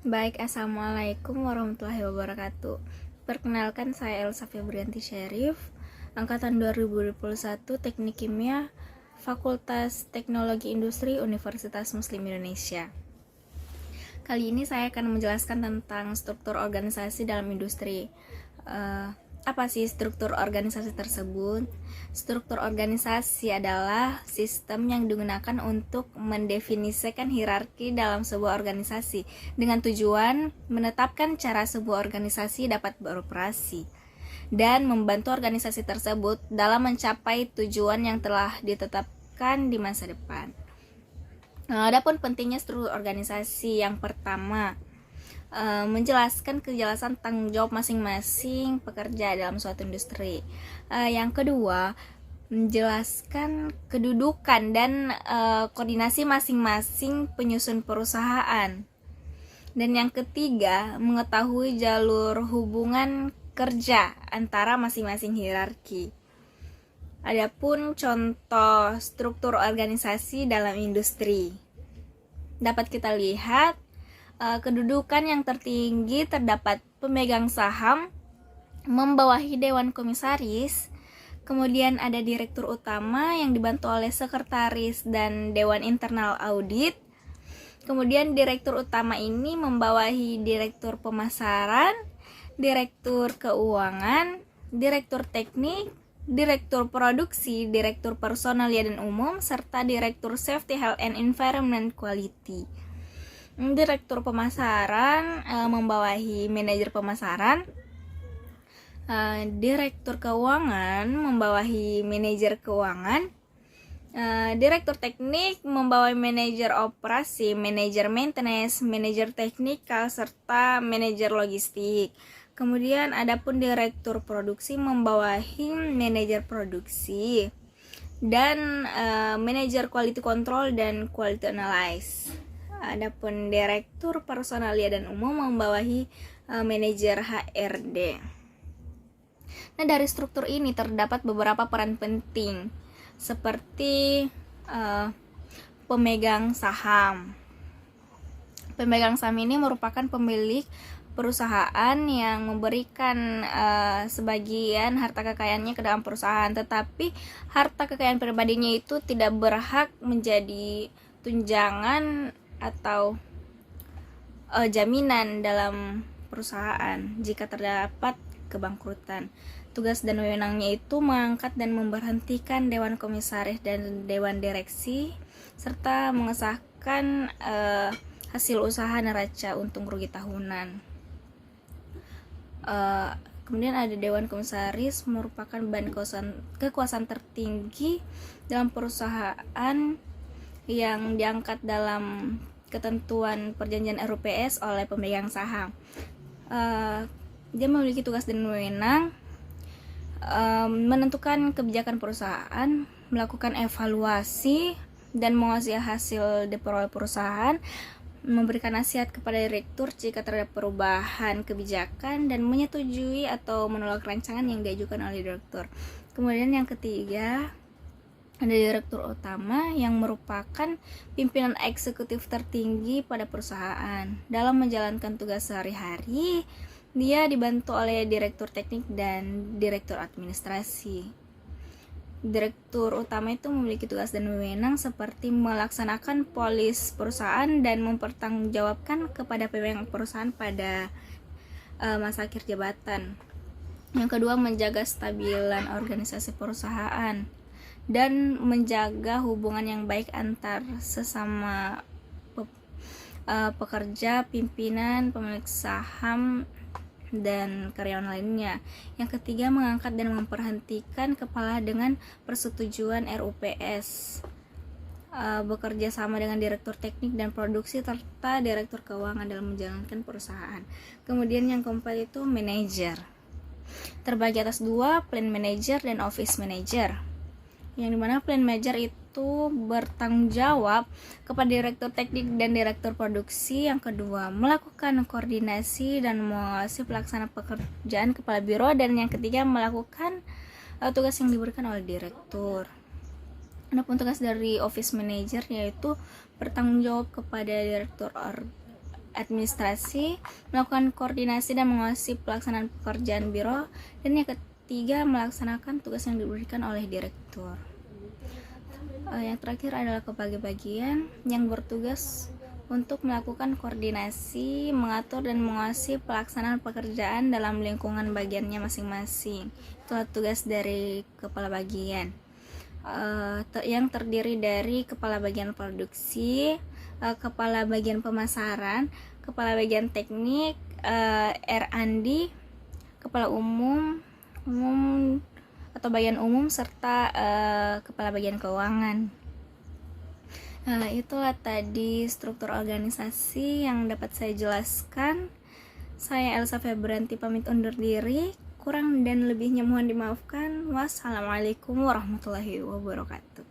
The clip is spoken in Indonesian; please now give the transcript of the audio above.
Baik, Assalamualaikum warahmatullahi wabarakatuh. Perkenalkan, saya Elsa Febrianti Syarif, Angkatan 2021, Teknik Kimia, Fakultas Teknologi Industri, Universitas Muslim Indonesia. Kali ini saya akan menjelaskan tentang struktur organisasi dalam industri. Apa sih struktur organisasi tersebut? Struktur organisasi adalah sistem yang digunakan untuk mendefinisikan hierarki dalam sebuah organisasi dengan tujuan menetapkan cara sebuah organisasi dapat beroperasi dan membantu organisasi tersebut dalam mencapai tujuan yang telah ditetapkan di masa depan. Adapun pentingnya struktur organisasi, yang pertama, menjelaskan kejelasan tanggung jawab masing-masing pekerja dalam suatu industri. Yang kedua, menjelaskan kedudukan dan koordinasi masing-masing penyusun perusahaan. Dan yang ketiga, mengetahui jalur hubungan kerja antara masing-masing hierarki. Adapun contoh struktur organisasi dalam industri, dapat kita lihat kedudukan yang tertinggi terdapat pemegang saham, membawahi dewan komisaris, kemudian ada direktur utama yang dibantu oleh sekretaris dan dewan internal audit. Kemudian direktur utama ini membawahi direktur pemasaran, direktur keuangan, direktur teknik, direktur produksi, direktur personalia dan umum, serta direktur safety, health and environment quality. Direktur pemasaran membawahi manajer pemasaran, direktur keuangan membawahi manajer keuangan, direktur teknik membawahi manajer operasi, manajer maintenance, manajer teknikal, serta manajer logistik. Kemudian adapun direktur produksi membawahi manajer produksi dan manajer quality control dan quality analysis. Adapun direktur personalia dan umum membawahi manajer HRD. Nah, dari struktur ini terdapat beberapa peran penting seperti pemegang saham. Pemegang saham ini merupakan pemilik perusahaan yang memberikan sebagian harta kekayaannya ke dalam perusahaan, tetapi harta kekayaan pribadinya itu tidak berhak menjadi tunjangan atau jaminan dalam perusahaan jika terdapat kebangkrutan. Tugas dan wewenangnya itu mengangkat dan memberhentikan dewan komisaris dan dewan direksi, serta mengesahkan hasil usaha neraca untung rugi tahunan. Kemudian ada dewan komisaris, merupakan badan kekuasaan tertinggi dalam perusahaan yang diangkat dalam ketentuan perjanjian RUPS oleh pemegang saham. Dia memiliki tugas dan wewenang menentukan kebijakan perusahaan, melakukan evaluasi dan menguasai hasil diperoleh perusahaan, memberikan nasihat kepada direktur jika terdapat perubahan kebijakan, dan menyetujui atau menolak rancangan yang diajukan oleh direktur. Kemudian yang ketiga, ada direktur utama yang merupakan pimpinan eksekutif tertinggi pada perusahaan. Dalam menjalankan tugas sehari-hari, dia dibantu oleh direktur teknik dan direktur administrasi. Direktur utama itu memiliki tugas dan wewenang seperti melaksanakan polis perusahaan dan mempertanggungjawabkan kepada pemegang perusahaan pada masa akhir jabatan. Yang kedua, menjaga stabilan organisasi perusahaan dan menjaga hubungan yang baik antar sesama pekerja, pimpinan, pemilik saham, dan karyawan lainnya. Yang ketiga, mengangkat dan memberhentikan kepala dengan persetujuan RUPS, bekerja sama dengan direktur teknik dan produksi serta direktur keuangan dalam menjalankan perusahaan. Kemudian yang keempat itu manajer, terbagi atas dua, plan manager dan office manager, yang dimana plan manager itu bertanggung jawab kepada direktur teknik dan direktur produksi. Yang kedua, melakukan koordinasi dan mengawasi pelaksanaan pekerjaan kepala biro, dan yang ketiga, melakukan tugas yang diberikan oleh direktur. Adapun tugas dari office manager yaitu bertanggung jawab kepada direktur administrasi, melakukan koordinasi dan mengawasi pelaksanaan pekerjaan biro, dan yang ketiga melaksanakan tugas yang diberikan oleh direktur. Yang terakhir adalah kepala-bagian yang bertugas untuk melakukan koordinasi, mengatur dan mengawasi pelaksanaan pekerjaan dalam lingkungan bagiannya masing-masing. Itulah tugas dari kepala bagian, yang terdiri dari kepala bagian produksi, kepala bagian pemasaran, kepala bagian teknik, R&D, kepala umum atau bagian umum, serta kepala bagian keuangan. Itulah tadi struktur organisasi yang dapat saya jelaskan. Saya Elsa Febrianti pamit undur diri. Kurang dan lebihnya mohon dimaafkan. Wassalamualaikum warahmatullahi wabarakatuh.